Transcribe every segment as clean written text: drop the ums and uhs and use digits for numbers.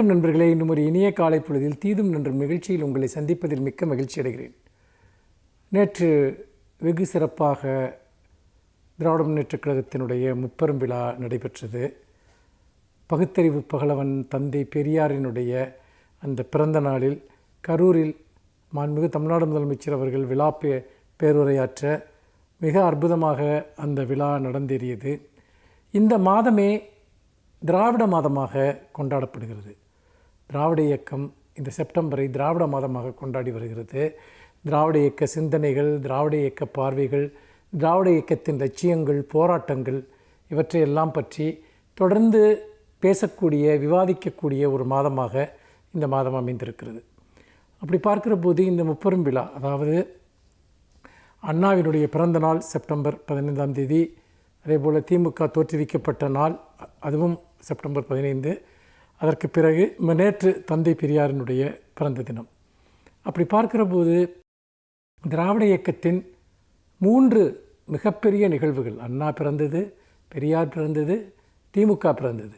வணக்கம் நண்பர்களே. இன்னும் ஒரு இனிய காலை பொழுதில் தீதும் நன்று நிகழ்ச்சியில் உங்களை சந்திப்பதில் மிக்க மகிழ்ச்சி அடைகிறேன். நேற்று வெகு சிறப்பாக திராவிட முன்னேற்றக் கழகத்தினுடைய முப்பெரும் விழா நடைபெற்றது. பகுத்தறிவு பகலவன் தந்தை பெரியாரினுடைய அந்த பிறந்த நாளில் கரூரில் மாண்புமிகு தமிழ்நாடு முதலமைச்சர் அவர்கள் விழா பேருரையாற்ற மிக அற்புதமாக அந்த விழா நடந்தேறியது. இந்த மாதமே திராவிட மாதமாக கொண்டாடப்படுகிறது. திராவிட இயக்கம் இந்த செப்டம்பரை திராவிட மாதமாக கொண்டாடி வருகிறது. திராவிட இயக்க சிந்தனைகள், திராவிட இயக்க பார்வைகள், திராவிட இயக்கத்தின் லட்சியங்கள், போராட்டங்கள் இவற்றையெல்லாம் பற்றி தொடர்ந்து பேசக்கூடிய, விவாதிக்கக்கூடிய ஒரு மாதமாக இந்த மாதம் அமைந்திருக்கிறது. அப்படி பார்க்கிற போது இந்த முப்பெரும் விழா, அதாவது அண்ணாவினுடைய பிறந்த நாள் செப்டம்பர் 15ஆம் தேதி, அதேபோல் திமுக தோற்றுவிக்கப்பட்ட நாள் அதுவும் செப்டம்பர் 15. அதற்கு பிறகு நேற்று தந்தை பெரியாரினுடைய பிறந்த தினம். அப்படி பார்க்கிற போது திராவிட இயக்கத்தின் 3 மிகப்பெரிய நிகழ்வுகள், அண்ணா பிறந்தது, பெரியார் பிறந்தது, திமுக பிறந்தது,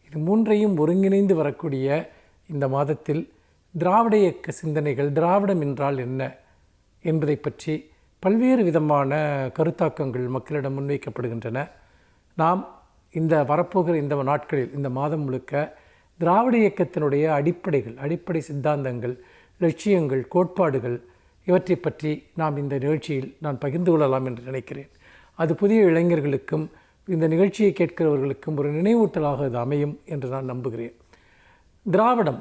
இது 3ஐயும் ஒருங்கிணைந்து வரக்கூடிய இந்த மாதத்தில் திராவிட இயக்க சிந்தனைகள், திராவிடம் என்றால் என்ன என்பதை பற்றி பல்வேறு விதமான கருத்தாக்கங்கள் மக்களிடம் முன்வைக்கப்படுகின்றன. நாம் இந்த வரப்போகிற இந்த நாட்களில், இந்த மாதம் முழுக்க திராவிட இயக்கத்தினுடைய அடிப்படை சித்தாந்தங்கள், லட்சியங்கள், கோட்பாடுகள் இவற்றை பற்றி நாம் இந்த நிகழ்ச்சியில் நான் பகிர்ந்து கொள்ளலாம் என்று நினைக்கிறேன். அது புதிய இளைஞர்களுக்கும் இந்த நிகழ்ச்சியை கேட்கிறவர்களுக்கும் ஒரு நினைவூட்டலாக அது அமையும் என்று நான் நம்புகிறேன். திராவிடம்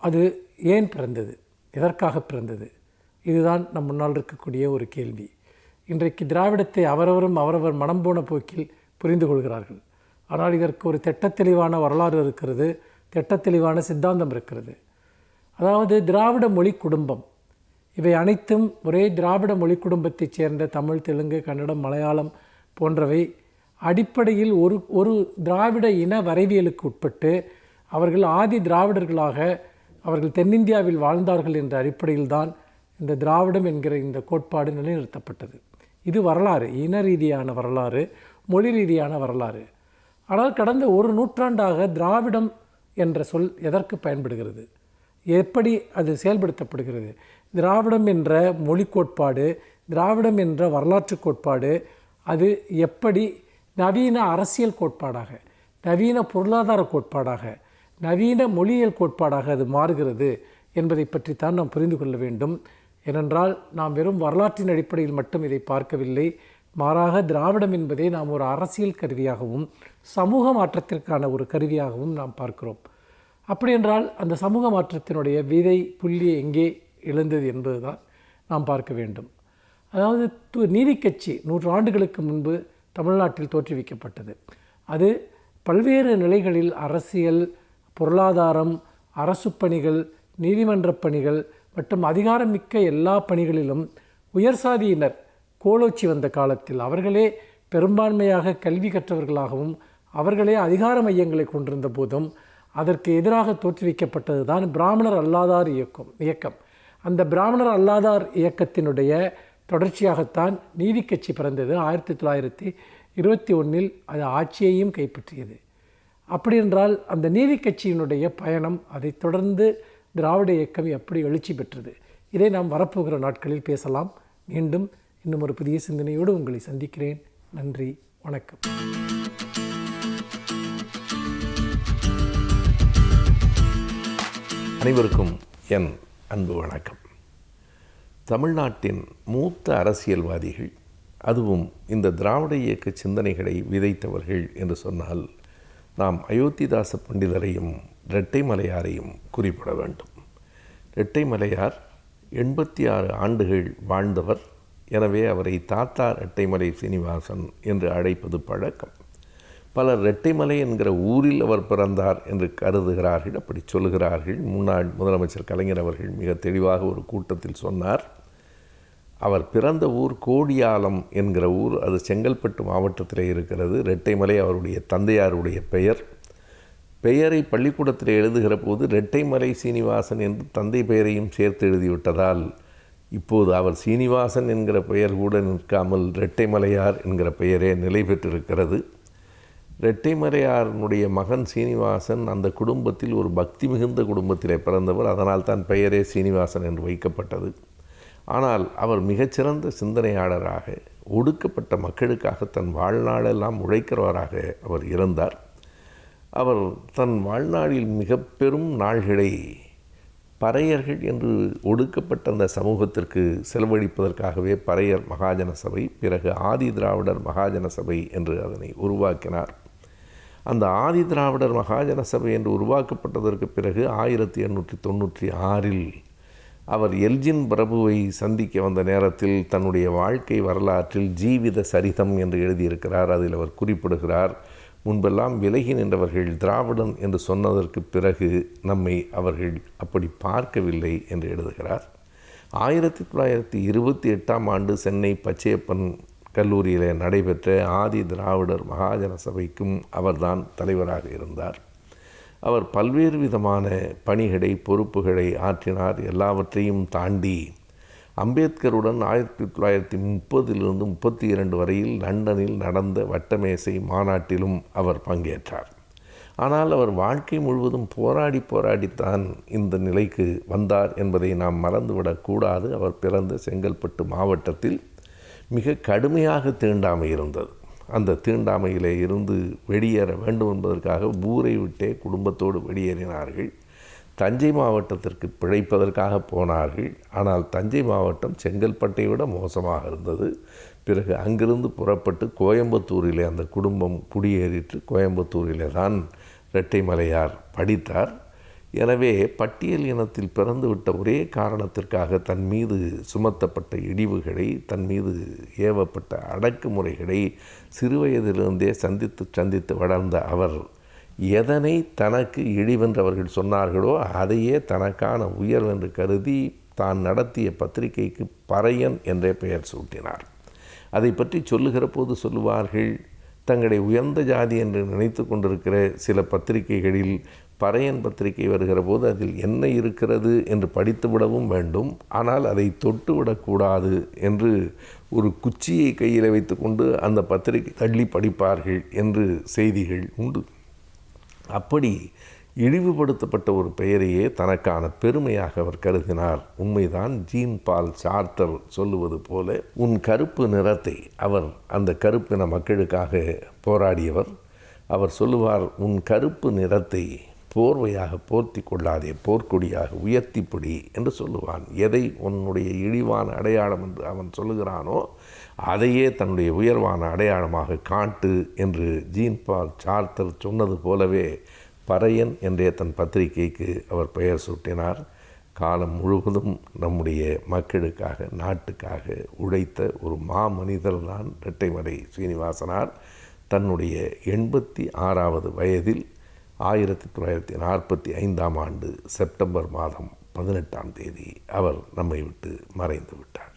அது ஏன் பிறந்தது, எதற்காக பிறந்தது, இதுதான் நம் முன்னால் இருக்கக்கூடிய ஒரு கேள்வி. இன்றைக்கு திராவிடத்தை அவரவர் மனம் போன போக்கில் புரிந்து கொள்கிறார்கள். ஆனால் இதற்கு ஒரு திட்டத்தெளிவான வரலாறு இருக்கிறது, திட்டத்தெளிவான சித்தாந்தம் இருக்கிறது. அதாவது திராவிட மொழி குடும்பம், இவை அனைத்தும் ஒரே திராவிட மொழி குடும்பத்தைச் சேர்ந்த தமிழ், தெலுங்கு, கன்னடம், மலையாளம் போன்றவை அடிப்படையில் ஒரு திராவிட இன வரைவியலுக்கு உட்பட்டு அவர்கள் ஆதி திராவிடர்களாக அவர்கள் தென்னிந்தியாவில் வாழ்ந்தார்கள் என்ற அடிப்படையில்தான் இந்த திராவிடம் என்கிற இந்த கோட்பாடு நிலைநிறுத்தப்பட்டது. இது வரலாறு, இன ரீதியான வரலாறு, மொழி ரீதியான வரலாறு. ஆனால் கடந்த ஒரு நூற்றாண்டாக திராவிடம் என்ற சொல் எதற்கு பயன்படுகிறது, எப்படி அது செயல்படுத்தப்படுகிறது, திராவிடம் என்ற மொழி கோட்பாடு, திராவிடம் என்ற வரலாற்று கோட்பாடு அது எப்படி நவீன அரசியல் கோட்பாடாக, நவீன பொருளாதார கோட்பாடாக, நவீன மொழியியல் கோட்பாடாக அது மாறுகிறது என்பதை பற்றித்தான் நாம் புரிந்து கொள்ள வேண்டும். ஏனென்றால் நாம் வெறும் வரலாற்றின் அடிப்படையில் மட்டும் இதை பார்க்கவில்லை. மாறாக திராவிடம் என்பதை நாம் ஒரு அரசியல் கருவியாகவும் சமூக மாற்றத்திற்கான ஒரு கருவியாகவும் நாம் பார்க்கிறோம். அப்படி என்றால் அந்த சமூக மாற்றத்தினுடைய விதை புள்ளி எங்கே எழுந்தது என்பதுதான் நாம் பார்க்க வேண்டும். அதாவது நீதி கட்சி 100 ஆண்டுகளுக்கு முன்பு தமிழ்நாட்டில் தோற்றுவிக்கப்பட்டது. அது பல்வேறு நிலைகளில் அரசியல், பொருளாதாரம், அரசு பணிகள், நீதிமன்ற பணிகள் மற்றும் அதிகாரமிக்க எல்லா பணிகளிலும் உயர் சாதியினர் கோலோச்சி வந்த காலத்தில் அவர்களே பெரும்பான்மையாக கல்வி கற்றவர்களாகவும் அவர்களே அதிகார மையங்களை கொண்டிருந்த போதும் அதற்கு எதிராக தோற்றுவிக்கப்பட்டது தான் பிராமணர் அல்லாதார் இயக்கம். அந்த பிராமணர் அல்லாதார் இயக்கத்தினுடைய தொடர்ச்சியாகத்தான் நீதி கட்சி பிறந்தது. 1921 அது ஆட்சியையும் கைப்பற்றியது. அப்படி என்றால் அந்த நீதி கட்சியினுடைய பயணம், அதை தொடர்ந்து திராவிட இயக்கம் எப்படி எழுச்சி பெற்றது, இதை நாம் வரப்போகிற நாட்களில் பேசலாம். மீண்டும் இன்னும் ஒரு புதிய சிந்தனையோடு உங்களை சந்திக்கிறேன். நன்றி, வணக்கம். அனைவருக்கும் என் அன்பு வணக்கம். தமிழ்நாட்டின் மூத்த அரசியல்வாதிகள், அதுவும் இந்த திராவிட இயக்க சிந்தனைகளை விதைத்தவர்கள் என்று சொன்னால் நாம் அயோத்திதாச பண்டிதரையும் இரட்டைமலையாரையும் குறிப்பிட வேண்டும். இரட்டைமலையார் 86 ஆண்டுகள் வாழ்ந்தவர். எனவே அவரை தாத்தா இரட்டைமலை சீனிவாசன் என்று அழைப்பது பழக்கம். பலர் இரட்டைமலை என்கிற ஊரில் அவர் பிறந்தார் என்று கருதுகிறார்கள், அப்படி சொல்லுகிறார்கள். முன்னாள் முதலமைச்சர் கலைஞர் அவர்கள் மிக தெளிவாக ஒரு கூட்டத்தில் சொன்னார், அவர் பிறந்த ஊர் கோடியாலம் என்கிற ஊர், அது செங்கல்பட்டு மாவட்டத்தில் இருக்கிறது. இரட்டைமலை அவருடைய தந்தையாருடைய பெயரை பள்ளிக்கூடத்தில் எழுதுகிற போது இரட்டைமலை சீனிவாசன் என்று தந்தை பெயரையும் சேர்த்து எழுதிவிட்டதால் இப்போது அவர் சீனிவாசன் என்கிற பெயர் கூட நிற்காமல் இரட்டைமலையார் என்கிற பெயரே நிலை பெற்றிருக்கிறது. ரெட்டைமலையாரனுடைய மகன் சீனிவாசன் அந்த குடும்பத்தில் ஒரு பக்தி மிகுந்த குடும்பத்திலே பிறந்தவர். அதனால் தான் பெயரே சீனிவாசன் என்று வைக்கப்பட்டது. ஆனால் அவர் மிகச்சிறந்த சிந்தனையாளராக, ஒடுக்கப்பட்ட மக்களுக்காக தன் வாழ்நாளெல்லாம் உழைக்கிறவராக அவர் இருந்தார். அவர் தன் வாழ்நாளில் மிக பெரும் நாள்களை பறையர்கள் என்று ஒடுக்கப்பட்ட அந்த சமூகத்திற்கு செலவழிப்பதற்காகவே பறையர் மகாஜன சபை, பிறகு ஆதி திராவிடர் மகாஜன சபை என்று அதனை உருவாக்கினார். அந்த ஆதி திராவிடர் மகாஜன சபை என்று உருவாக்கப்பட்டதற்கு பிறகு 1896 அவர் எல்ஜின் பிரபுவை சந்திக்க வந்த நேரத்தில் தன்னுடைய வாழ்க்கை வரலாற்றில் ஜீவித சரிதம் என்று எழுதியிருக்கிறார். அதில் அவர் குறிப்பிடுகிறார், முன்பெல்லாம் விலகி நின்றவர்கள் திராவிடன் என்று சொன்னதற்கு பிறகு நம்மை அவர்கள் அப்படி பார்க்கவில்லை என்று எழுதுகிறார். 1928 சென்னை பச்சையப்பன் கல்லூரியில் நடைபெற்ற ஆதி திராவிடர் மகாஜன சபைக்கும் அவர்தான் தலைவராக இருந்தார். அவர் பல்வேறு விதமான பணிகளை, பொறுப்புகளை ஆற்றினார். எல்லாவற்றையும் தாண்டி அம்பேத்கருடன் 1930 32 வரையில் லண்டனில் நடந்த வட்டமேசை மாநாட்டிலும் அவர் பங்கேற்றார். ஆனால் அவர் வாழ்க்கை முழுவதும் போராடித்தான் இந்த நிலைக்கு வந்தார் என்பதை நாம் மறந்துவிடக்கூடாது. அவர் பிறந்த செங்கல்பட்டு மாவட்டத்தில் மிக கடுமையாக தீண்டாமை இருந்தது. அந்த தீண்டாமையிலே இருந்து வெளியேற வேண்டும் என்பதற்காக ஊரை விட்டே குடும்பத்தோடு வெளியேறினார்கள். தஞ்சை மாவட்டத்திற்கு பிழைப்பதற்காக போனார்கள். ஆனால் தஞ்சை மாவட்டம் செங்கல்பட்டை விட மோசமாக இருந்தது. பிறகு அங்கிருந்து புறப்பட்டு கோயம்புத்தூரிலே அந்த குடும்பம் குடியேறிற்று. கோயம்புத்தூரிலே தான் ரெட்டைமலையார் படித்தார். எனவே பட்டியல் இனத்தில் பிறந்துவிட்ட ஒரே காரணத்திற்காக தன் மீது சுமத்தப்பட்ட இழிவுகளை, தன் மீது ஏவப்பட்ட அடக்குமுறைகளை சிறுவயதிலிருந்தே சந்தித்து வளர்ந்த அவர் எதனை தனக்கு இழிவென்றவர்கள் சொன்னார்களோ அதையே தனக்கான உயர்வென்று கருதி தான் நடத்திய பத்திரிகைக்கு பறையன் என்றே பெயர் சூட்டினார். அதை பற்றி சொல்லுகிற போது சொல்லுவார்கள், தங்களை உயர்ந்த ஜாதி என்று நினைத்து கொண்டிருக்கிற சில பத்திரிகைகளில் பறையன் பத்திரிகை வருகிற போது அதில் என்ன இருக்கிறது என்று படித்துவிடவும் வேண்டும், ஆனால் அதை தொட்டுவிடக்கூடாது என்று ஒரு குச்சியை கையில் வைத்து கொண்டு அந்த பத்திரிகை தள்ளி படிப்பார்கள் என்று செய்திகள் உண்டு. அப்படி இழிவுபடுத்தப்பட்ட ஒரு பெயரையே தனக்கான பெருமையாக அவர் கருதினார். உண்மைதான், ஜீன் பால் சார்த்தர் சொல்லுவது போல, உன் கருப்பு நிறத்தை, அவர் அந்த கருப்பின மக்களுக்காக போராடியவர். அவர் சொல்லுவார், உன் கருப்பு நிறத்தை போர்வையாக போர்த்தி கொள்ளாதே, போர்க்கொடியாக உயர்த்திப்பிடி என்று சொல்லுவான். எதை உன்னுடைய இழிவான அடையாளம் என்று அவன் சொல்லுகிறானோ அதையே தன்னுடைய உயர்வான அடையாளமாக காட்டு என்று ஜீன் பால் சார்த்தர் சொன்னது போலவே பறையன் என்றே தன் பத்திரிகைக்கு அவர் பெயர் சூட்டினார். காலம் முழுவதும் நம்முடைய மக்களுக்காக, நாட்டுக்காக உழைத்த ஒரு மாமனிதர் தான் ரெட்டைமலை சீனிவாசனார். தன்னுடைய 86வது வயதில் 1945 செப்டம்பர் மாதம் 18 அவர் நம்மை விட்டு மறைந்து விட்டார்.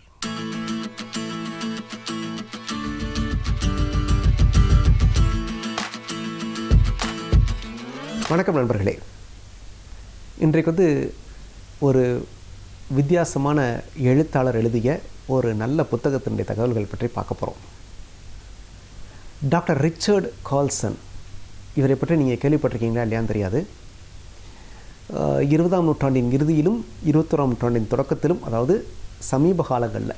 வணக்கம் நண்பர்களே. இன்றைக்கு ஒரு வித்தியாசமான எழுத்தாளர் எழுதிய ஒரு நல்ல புத்தகத்தினுடைய தகவல்கள் பற்றி பார்க்க போகிறோம். டாக்டர் ரிச்சர்ட் கால்சன், இவரை பற்றி நீங்கள் கேள்விப்பட்டிருக்கீங்களா இல்லையான்னு தெரியாது. 20ஆம் நூற்றாண்டின் இறுதியிலும் 21ஆம் நூற்றாண்டின் தொடக்கத்திலும், அதாவது சமீப காலம்னா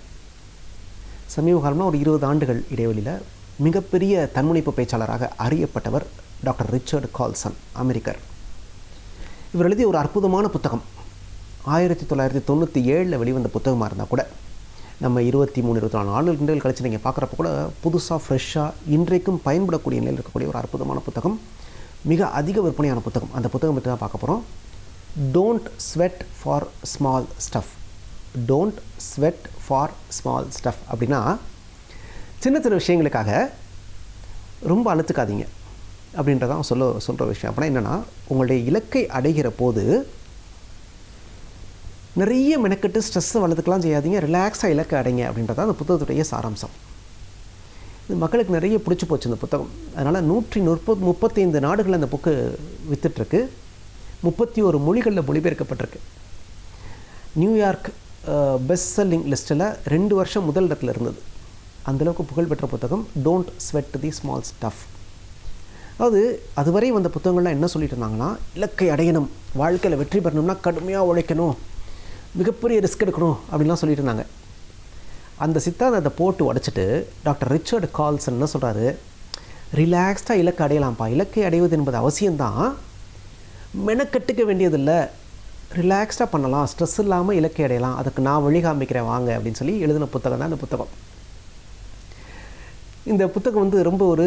ஒரு 20 ஆண்டுகள் இடைவெளியில் மிகப்பெரிய தன்முனைப்பு பேச்சாளராக அறியப்பட்டவர் டாக்டர் ரிச்சர்ட் கால்சன், அமெரிக்கர். இவர் எழுதிய ஒரு அற்புதமான புத்தகம் 1997 வெளிவந்த புத்தகமாக இருந்தால் கூட நம்ம 23-24 ஆண்டுகள் கழிச்சு நீங்கள் பார்க்குறப்ப கூட புதுசாக ஃப்ரெஷ்ஷாக இன்றைக்கும் பயன்படக்கூடிய நிலையில் இருக்கக்கூடிய ஒரு அற்புதமான புத்தகம், மிக அதிக விற்பனையான புத்தகம். அந்த புத்தகம் பற்றி தான் பார்க்க போகிறோம். Don't sweat for small stuff. Don't sweat for small stuff அப்படின்னா, சின்ன சின்ன விஷயங்களுக்காக ரொம்ப அழுத்துக்காதீங்க அப்படின்றதான் சொல்கிற விஷயம். அப்படின்னா என்னென்னா, உங்களுடைய இலக்கை அடைகிற போது நிறைய மெனக்கெட்டு ஸ்ட்ரெஸ்ஸை வளர்த்துக்கலாம் செய்யாதீங்க, ரிலாக்ஸாக இலக்கை அடைங்க அப்படின்றதான் அந்த புத்தகத்துடைய சாராம்சம். இது மக்களுக்கு நிறைய பிடிச்சி போச்சு இந்த புத்தகம். அதனால் 135 நாடுகளில் அந்த புக்கு விற்றுட்ருக்கு. 31 மொழிகளில் மொழிபெயர்க்கப்பட்டிருக்கு. நியூயார்க் பெஸ்ட் செல்லிங் லிஸ்ட்டில் 2 வருஷம் முதல் இடத்துல இருந்தது. அந்தளவுக்கு புகழ்பெற்ற புத்தகம் don't sweat the small stuff. அதாவது அதுவரை வந்த புத்தகங்கள்லாம் என்ன சொல்லிட்டு இருந்தாங்கன்னா, இலக்கை அடையணும், வாழ்க்கையில் வெற்றி பெறணும்னா கடுமையாக உழைக்கணும், மிகப்பெரிய ரிஸ்க் எடுக்கணும் அப்படின்லாம் சொல்லிட்டு இருந்தாங்க. அந்த சித்தாந்தத்தை போட்டு உடச்சிட்டு டாக்டர் ரிச்சர்ட் கால்சன் என்ன சொல்கிறாரு, ரிலாக்ஸ்டாக இலக்கை அடையலாம்ப்பா, இலக்கை அடைவது என்பது அவசியம்தான், மெனக்கட்டுக்க வேண்டியதில்லை, ரிலாக்ஸ்டாக பண்ணலாம், ஸ்ட்ரெஸ் இல்லாமல் இலக்கை அடையலாம், அதுக்கு நான் வழி காமிக்கிறேன் வாங்க அப்படின்னு சொல்லி எழுதின புத்தகம் தான் இந்த புத்தகம். இந்த புத்தகம் வந்து ரொம்ப ஒரு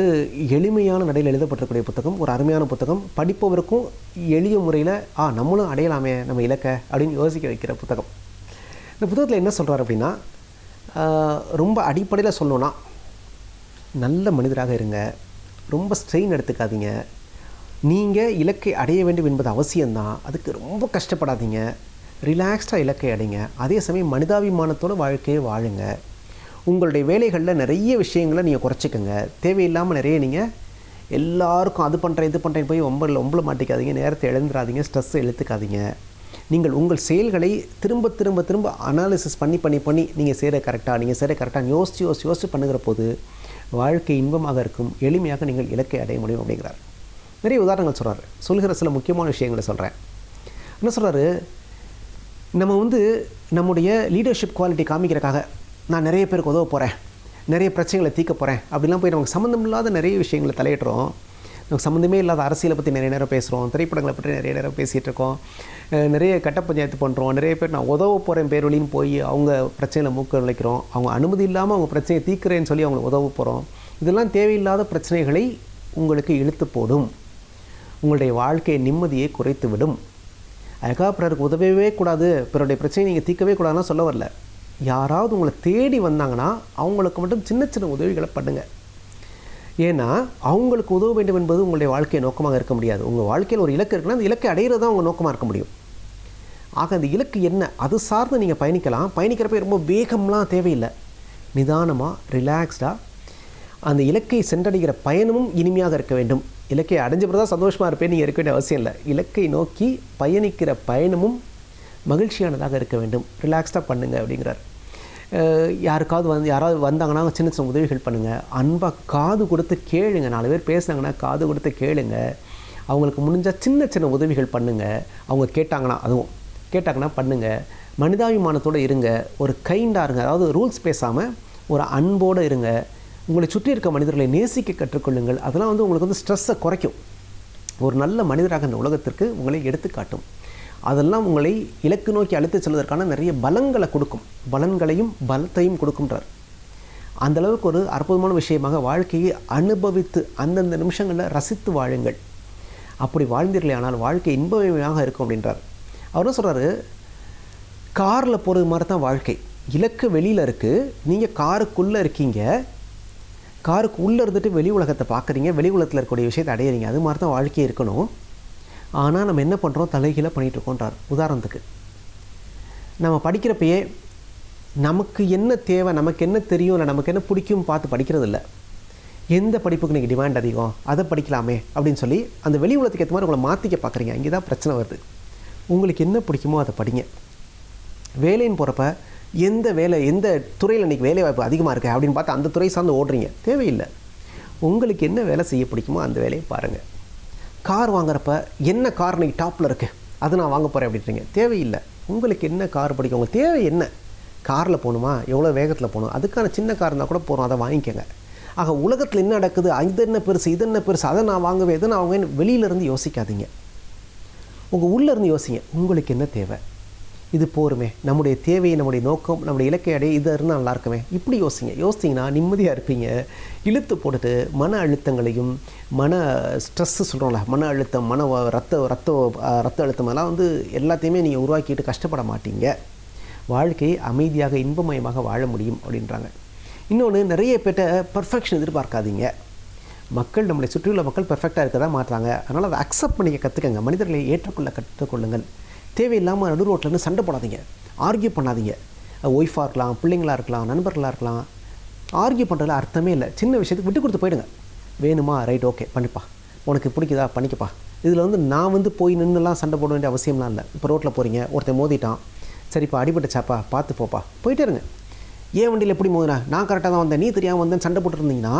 எளிமையான நடையில் எழுதப்பட்டிருக்கூடிய புத்தகம், ஒரு அருமையான புத்தகம், படிப்பவருக்கும் எளிய முறையில் நம்மளும் அடையலாமே நம்ம இலக்கை அப்படின்னு யோசிக்க வைக்கிற புத்தகம். இந்த புத்தகத்தில் என்ன சொல்கிறார் அப்படின்னா, ரொம்ப அடிப்படையில் சொல்லணுன்னா, நல்ல மனிதராக இருங்க, ரொம்ப ஸ்ட்ரெயின் எடுத்துக்காதீங்க, நீங்கள் இலக்கை அடைய வேண்டும் என்பது அவசியம்தான், அதுக்கு ரொம்ப கஷ்டப்படாதீங்க, ரிலாக்ஸ்டாக இலக்கை அடைங்க, அதே சமயம் மனிதாபிமானத்தோட வாழ்க்கையை வாழுங்க, உங்களுடைய வேலைகளில் நிறைய விஷயங்களை நீங்கள் குறைச்சிக்கோங்க, தேவையில்லாமல் நிறைய நீங்கள் எல்லாருக்கும் அது பண்ணுறேன் இது பண்ணுறேன் போய் ஒம்பளை மாட்டிக்காதீங்க, நேரத்தை இழந்துடாதீங்க, ஸ்ட்ரெஸ்ஸை இழுத்துக்காதீங்க, நீங்கள் உங்கள் செயல்களை திரும்ப திரும்ப திரும்ப அனாலிசிஸ் பண்ணி நீங்கள் செய்கிற கரெக்டாக யோசித்து பண்ணுகிற போது வாழ்க்கை இன்பமாக இருக்கும், எளிமையாக நீங்கள் இலக்கை அடைய முடியும் அப்படிங்கிறார். நிறைய உதாரணங்கள் சொல்கிற சில முக்கியமான விஷயங்களை சொல்கிறேன். என்ன சொல்கிறாரு, நம்ம வந்து நம்முடைய லீடர்ஷிப் குவாலிட்டி காமிக்கிறக்காக நான் நிறைய பேருக்கு உதவ போகிறேன், நிறைய பிரச்சனைகளை தீர்க்க போகிறேன் அப்படிலாம் போய் நமக்கு சம்மந்தம் இல்லாத நிறைய விஷயங்களை தலையிடுறோம். நமக்கு சம்மந்தமே இல்லாத அரசியலை பற்றி நிறைய நேரம் பேசுகிறோம், திரைப்படங்களை பற்றி நிறைய நேரம் பேசிகிட்டு இருக்கோம், நிறைய கட்ட பஞ்சாயத்து பண்ணுறோம், நிறைய பேர் நான் உதவ போகிறேன் பேர் வழின்னு போய் அவங்க பிரச்சனையில் மூக்க நுழைக்கிறோம், அவங்க அனுமதி இல்லாமல் அவங்க பிரச்சனையை தீர்க்கிறேன்னு சொல்லி அவங்களை உதவ போகிறோம். இதெல்லாம் தேவையில்லாத பிரச்சனைகளை உங்களுக்கு இழுத்து போடும், உங்களுடைய வாழ்க்கையை நிம்மதியை குறைத்து விடும். அதுக்காக பிறருக்கு உதவவே கூடாது, பிறருடைய பிரச்சனையை நீங்கள் தீர்க்கவே கூடாதுன்னா சொல்ல வரல. யாராவது உங்களை தேடி வந்தாங்கன்னா அவங்களுக்கு மட்டும் சின்ன சின்ன உதவிகளை பண்ணுங்கள். ஏன்னா அவங்களுக்கு உதவ வேண்டும் என்பது உங்களுடைய வாழ்க்கை நோக்கமாக இருக்க முடியாது. உங்கள் வாழ்க்கையில் ஒரு இலக்கு இருக்குன்னா அந்த இலக்கை அடையிறது தான் உங்கள் நோக்கமாக இருக்க முடியும். ஆக அந்த இலக்கு என்ன, அது சார்ந்து நீங்கள் பயணிக்கலாம். பயணிக்கிறப்ப ரொம்ப வேகம்லாம் தேவையில்லை, நிதானமாக ரிலாக்ஸ்டாக அந்த இலக்கை சென்றடைகிற பயணமும் இனிமையாக இருக்க வேண்டும். இலக்கை அடைஞ்ச பிறகு தான் சந்தோஷமாக இருப்பேன் நீங்கள் இருக்க வேண்டிய அவசியம் இல்லை. இலக்கை நோக்கி பயணிக்கிற பயணமும் மகிழ்ச்சியானதாக இருக்க வேண்டும். ரிலாக்ஸ்டாக பண்ணுங்கள் அப்படிங்கிறார். யாராவது வந்தாங்கன்னா சின்ன சின்ன உதவிகள் பண்ணுங்கள். அன்பாக காது கொடுத்து கேளுங்க. 4 பேர் பேசுனாங்கன்னா காது கொடுத்து கேளுங்க. அவங்களுக்கு முடிஞ்சால் சின்ன சின்ன உதவிகள் பண்ணுங்கள். அவங்க கேட்டாங்கன்னா பண்ணுங்கள். மனிதாபிமானத்தோடு இருங்க, ஒரு கைண்டாக இருங்க. அதாவது ரூல்ஸ் பேசாமல் ஒரு அன்போடு இருங்க. உங்களை சுற்றி இருக்க மனிதர்களை நேசிக்க கற்றுக்கொள்ளுங்கள். அதெல்லாம் வந்து உங்களுக்கு வந்து ஸ்ட்ரெஸ்ஸை குறைக்கும். ஒரு நல்ல மனிதராக இந்த உலகத்திற்கு உங்களை எடுத்துக்காட்டும். அதெல்லாம் உங்களை இலக்கு நோக்கி அழைத்து செல்வதற்கான நிறைய பலங்களை கொடுக்கும், பலன்களையும் பலத்தையும் கொடுக்கும்ன்றார். அந்தளவுக்கு ஒரு அற்புதமான விஷயமாக வாழ்க்கையை அனுபவித்து அந்தந்த நிமிஷங்களில் ரசித்து வாழுங்கள். அப்படி வாழ்ந்தீர்களே ஆனால் வாழ்க்கை இன்பமயமாக இருக்கும் அப்படின்றார். அவர் என்ன சொல்கிறாரு, காரில் போகிறது மாதிரி தான் வாழ்க்கை. இலக்கு வெளியில் இருக்குது, நீங்கள் காருக்குள்ளே இருக்கீங்க. காருக்கு உள்ளே இருந்துட்டு வெளி உலகத்தை பார்க்குறீங்க, வெளி உலகத்தில் இருக்கக்கூடிய விஷயத்தை அடையிறீங்க. அது மாதிரி தான் வாழ்க்கையே இருக்கணும். ஆனால் நம்ம என்ன பண்ணுறோம், தலைகீழாக பண்ணிகிட்ருக்கோன்றார். உதாரணத்துக்கு நம்ம படிக்கிறப்பயே நமக்கு என்ன தேவை, நமக்கு என்ன தெரியும், இல்லை நமக்கு என்ன பிடிக்கும் பார்த்து படிக்கிறது இல்லை. எந்த படிப்புக்கு நீங்கள் டிமாண்ட் அதிகம் அதை படிக்கலாமே அப்படின்னு சொல்லி அந்த வெளி உலகத்துக்கு ஏற்ற மாதிரி உங்களை மாற்றிக்க பார்க்குறீங்க. இங்கே தான் பிரச்சனை வருது. உங்களுக்கு என்ன பிடிக்குமோ அதை படிங்க. வேலைன்னு போகிறப்ப எந்த துறையில் இன்றைக்கி வேலை வாய்ப்பு அதிகமாக இருக்குது அப்படின்னு பார்த்து அந்த துறை சார்ந்து ஓடுறீங்க. தேவையில்லை. உங்களுக்கு என்ன வேலை செய்ய பிடிக்குமோ அந்த வேலையை பாருங்கள். கார் வாங்குறப்ப என்ன கார் இன்றைக்கி டாப்பில் இருக்குது அது நான் வாங்க போகிறேன் அப்படின்றீங்க. தேவையில்லை. உங்களுக்கு என்ன கார் பிடிக்கும், உங்களுக்கு தேவை என்ன, காரில் போகணுமா, எவ்வளோ வேகத்தில் போகணும், அதுக்கான சின்ன கார் இருந்தால் கூட போகிறோம், அதை வாங்கிக்கோங்க. ஆக உலகத்தில் என்ன நடக்குது, இது என்ன பெருசு, அதை நான் வாங்குவேன், இதை நான் வாங்குவேன், வெளியிலேருந்து யோசிக்காதீங்க. உங்கள் உள்ளேருந்து யோசிங்க. உங்களுக்கு என்ன தேவை, இது போருமே, நம்முடைய தேவை, நம்முடைய நோக்கம், நம்முடைய இலக்கை அடைய இது இருந்தால் நல்லா இருக்குமே, இப்படி யோசிச்சிங்கன்னா நிம்மதியாக இருப்பீங்க. இழுத்து போட்டுட்டு மன அழுத்தங்களையும் ஸ்ட்ரெஸ்ஸு சொல்கிறோம்ல, மன அழுத்தம், ரத்த அழுத்தம் அதெல்லாம் வந்து எல்லாத்தையுமே நீங்கள் உருவாக்கிட்டு கஷ்டப்பட மாட்டீங்க. வாழ்க்கையை அமைதியாக இன்பமயமாக வாழ முடியும் அப்படின்றாங்க. இன்னொன்று, நிறைய பேர்ட்ட பர்ஃபெக்ஷன் எதிர்பார்க்காதீங்க. நம்மளை சுற்றியுள்ள மக்கள் பெர்ஃபெக்டாக இருக்க தான் மாட்டாங்க. அதனால் அதை அக்செப்ட் பண்ணிக்க கற்றுக்கங்க. மனிதர்களை ஏற்றுக்கொள்ள கற்றுக்கொள்ளுங்கள். தேவையில்லாமல் நடு ரோட்டில் சண்டை போடாதீங்க, ஆர்கியூ பண்ணாதீங்க. ஒய்ஃபாக இருக்கலாம், பிள்ளைங்களாக இருக்கலாம், நண்பர்களாக இருக்கலாம். ஆர்கியூ பண்ணுறதுல அர்த்தமே இல்லை. சின்ன விஷயத்துக்கு விட்டு கொடுத்து போயிடுங்க. வேணுமா, ரைட், ஓகே பண்ணிப்பா, உனக்கு பிடிக்குதா பண்ணிக்கப்பா. இதில் வந்து நான் போய் நின்றுலாம் சண்டை போட வேண்டிய அவசியம்லாம் இல்லை. இப்போ ரோட்டில் போகிறீங்க, ஒருத்தன் மோதிட்டான், சரிப்பா அடிபட்டுச்சாப்பா, பார்த்து போப்பா, போயிட்டே இருங்க. ஏன் வண்டியில் எப்படி மோதினா, நான் கரெக்டாக தான் வந்தேன், நீ தெரியாமல் வந்தேன், சண்டை போட்டுருந்தீங்கன்னா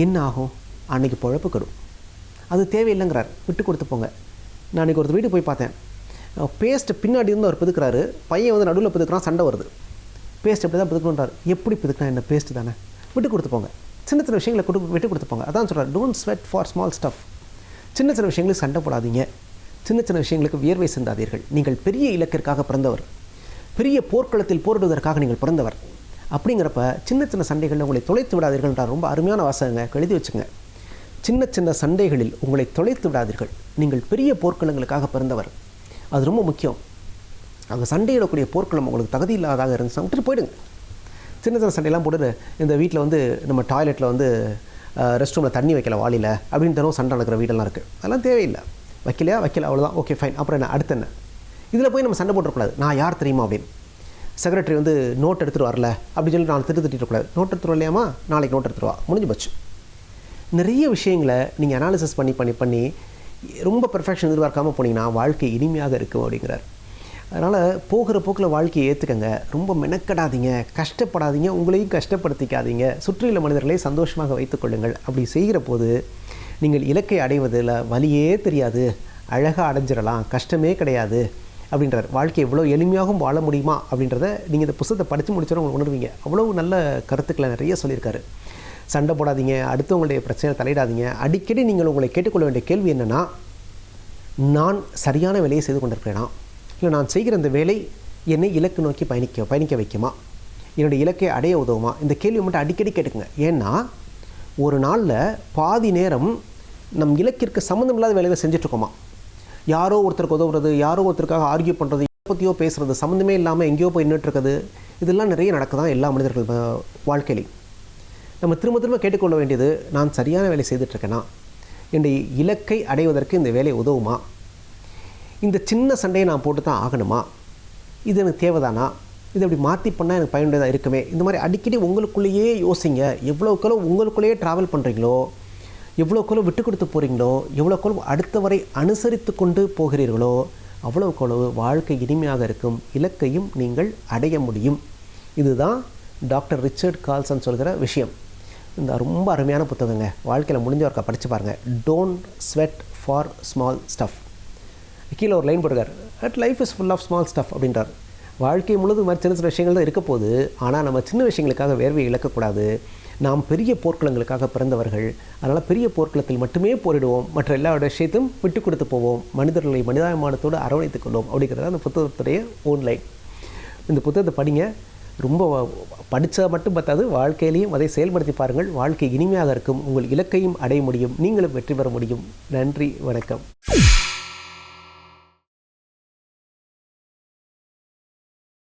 என்ன ஆகும்? அன்றைக்கி பொழப்பு கெடும். அது தேவையில்லைங்கிறார். விட்டு கொடுத்து போங்க. நான் அன்றைக்கி ஒருத்தர் வீட்டுக்கு போய் பார்த்தேன். பேஸ்ட்டு பின்னாடி இருந்து அவர் பிதுக்கிறாரு, பையன் வந்து நடுவில் பிதுக்கிறான், சண்டை வருது. பேஸ்ட் எப்படி தான் பிதுக்கணுன்றார். எப்படி பிதுக்கினா என்ன, பேஸ்ட்டு தானே, விட்டு கொடுத்து போங்க. சின்ன சின்ன விஷயங்களை விட்டு கொடுத்து போங்க. அதான் சொல்கிறார், don't sweat for small stuff. சின்ன சின்ன விஷயங்களுக்கு சண்டை போடாதீங்க, சின்ன சின்ன விஷயங்களுக்கு வியர்வை சிந்தாதீர்கள். நீங்கள் பெரிய இலக்கிற்காக பிறந்தவர், பெரிய போர்க்களத்தில் போரிடுவதற்காக நீங்கள் பிறந்தவர். அப்படிங்கிறப்ப சின்ன சின்ன சண்டைகளில் உங்களை தொலைத்து விடாதீர்கள்ன்றார். ரொம்ப அருமையான வாசகங்க, எழுதி வச்சுங்க. சின்ன சின்ன சண்டைகளில் உங்களை தொலைத்து விடாதீர்கள், நீங்கள் பெரிய போர்க்களங்களுக்காக பிறந்தவர். அது ரொம்ப முக்கியம். அங்கே சண்டையிடக்கூடிய போர்க்களம் உங்களுக்கு தகுதி இல்லாதாக இருந்துச்சுன்னா விட்டுட்டு போயிடுங்க. சின்ன சின்ன சண்டையெல்லாம் போட்டு இந்த வீட்டில் வந்து நம்ம டாய்லெட்டில் வந்து ரெஸ்ட் ரூமில் தண்ணி வைக்கல வாளியில் அப்படின்னு தினம் சண்டை நடக்கிற வீடெல்லாம் இருக்குது. அதெல்லாம் தேவையில்லை. வைக்கலையா, வைக்கல, அவ்வளோதான், ஓகே ஃபைன். அப்புறம் என்ன, அடுத்து என்ன? இதில் போய் நம்ம சண்டை போட்டுறக்கூடாது. நான் யார் தெரியுமா அப்படின்னு. செக்ரட்டரி வந்து நோட் எடுத்துகிட்டு வரல அப்படின்னு சொல்லி நான் திட்டிடக்கூடாது. நோட் எடுத்துகிட்டு வரலையாமா, நாளைக்கு நோட் எடுத்துகிட்டு வா, முடிஞ்சு போச்சு. நிறைய விஷயங்களை நீங்கள் அனாலிசிஸ் பண்ணி ரொம்ப பெர்ஃபெக்ஷன் எதிர்பார்க்காமல் போனீங்கன்னா வாழ்க்கை இனிமையாக இருக்கும் அப்படிங்கிறார். அதனால் போகிற போக்கில் வாழ்க்கையை ஏற்றுக்கங்க. ரொம்ப மெனக்கடாதீங்க, கஷ்டப்படாதீங்க, உங்களையும் கஷ்டப்படுத்திக்காதீங்க. சுற்றியுள்ள மனிதர்களை சந்தோஷமாக வைத்துக்கொள்ளுங்கள். அப்படி செய்கிற போது நீங்கள் இலக்கை அடைவதில் வலியே தெரியாது, அழகாக அடைஞ்சிடலாம், கஷ்டமே கிடையாது அப்படின்றார். வாழ்க்கை எவ்வளோ எளிமையாகவும் வாழ முடியுமா அப்படின்றத நீங்கள் இந்த புத்தகத்தை படித்து முடிச்சோட உங்களுக்கு உணர்வீங்க. அவ்வளோ நல்ல கருத்துக்களை நிறைய சொல்லியிருக்காரு. சண்டை போடாதீங்க, அடுத்தவங்களுடைய பிரச்சனை தலையிடாதீங்க. அடிக்கடி நீங்கள் உங்களை கேட்டுக்கொள்ள வேண்டிய கேள்வி என்னென்னா, நான் சரியான வேலையை செய்து கொண்டிருக்கிறேனா, இல்லை நான் செய்கிற இந்த வேலை என்னை இலக்கு நோக்கி பயணிக்க வைக்குமா, என்னுடைய இலக்கை அடைய உதவுமா? இந்த கேள்வி மட்டும் அடிக்கடி கேட்டுக்குங்க. ஏன்னா ஒரு நாளில் பாதி நேரம் நம் இலக்கிற்கு சம்மந்தம் இல்லாத வேலையை செஞ்சிட்ருக்கோமா. யாரோ ஒருத்தருக்கு உதவுறது, யாரோ ஒருத்தருக்காக ஆர்கியூ பண்ணுறது, பற்றியோ பேசுகிறது, சம்மந்தமே இல்லாமல் எங்கேயோ போய் நின்றுட்டுருக்குது. இதெல்லாம் நிறைய நடக்குதான் எல்லா மனிதர்கள் வாழ்க்கையிலையும். நம்ம திரும்ப கேட்டுக்கொள்ள வேண்டியது, நான் சரியான வேலை செய்துட்ருக்கேனா, என்னுடைய இலக்கை அடைவதற்கு இந்த வேலை உதவுமா, இந்த சின்ன சண்டையை நான் போட்டு தான் ஆகணுமா, இது எனக்கு தேவைதானா, இது அப்படி மாற்றி பண்ணால் எனக்கு பயனுள்ளதாக இருக்குமே. இந்த மாதிரி அடிக்கடி உங்களுக்குள்ளேயே யோசிங்க. எவ்வளோக்களோ உங்களுக்குள்ளேயே ட்ராவல் பண்ணுறீங்களோ, எவ்வளோக்களோ விட்டு கொடுத்து போகிறீங்களோ, எவ்வளோக்களோ அடுத்தவரை அனுசரித்து கொண்டு போகிறீர்களோ, அவ்வளோக்களவு வாழ்க்கை இனிமையாக இருக்கும், இலக்கையும் நீங்கள் அடைய முடியும். இதுதான் டாக்டர் ரிச்சர்ட் கால்சன் சொல்கிற விஷயம். இந்த ரொம்ப அருமையான புத்தகங்க. வாழ்க்கையில் முடிஞ்சவர்க்கா படித்து பாருங்கள். Don't sweat for small stuff. கீழே ஒரு லைன் போட்டுருக்கார், at life is full of small stuff அப்படின்றார். வாழ்க்கை முழுவதும் மாதிரி சின்ன சின்ன விஷயங்கள் தான் இருக்க போகுது. ஆனால் நம்ம சின்ன விஷயங்களுக்காக வேர்வையை இழக்கக்கூடாது. நாம் பெரிய போர்க்களங்களுக்காக பிறந்தவர்கள். அதனால் பெரிய போர்க்களத்தில் மட்டுமே போரிடுவோம், மற்ற எல்லா விஷயத்தையும் விட்டு கொடுத்து போவோம், மனிதர்களை மனிதாபிமானத்தோடு அரவணைத்துக் கொள்வோம் அப்படிங்கிறத அந்த புத்தகத்துடைய ஓன்லைன். இந்த புத்தகத்தை படிங்க. ரொம்ப படித்தா மட்டும் பத்தாது, வாழ்க்கையிலையும் அதை செயல்படுத்தி பாருங்கள். வாழ்க்கை இனிமையாக இருக்கும், உங்கள் இலக்கையும் அடைய முடியும், நீங்களும் வெற்றி பெற முடியும். நன்றி, வணக்கம்.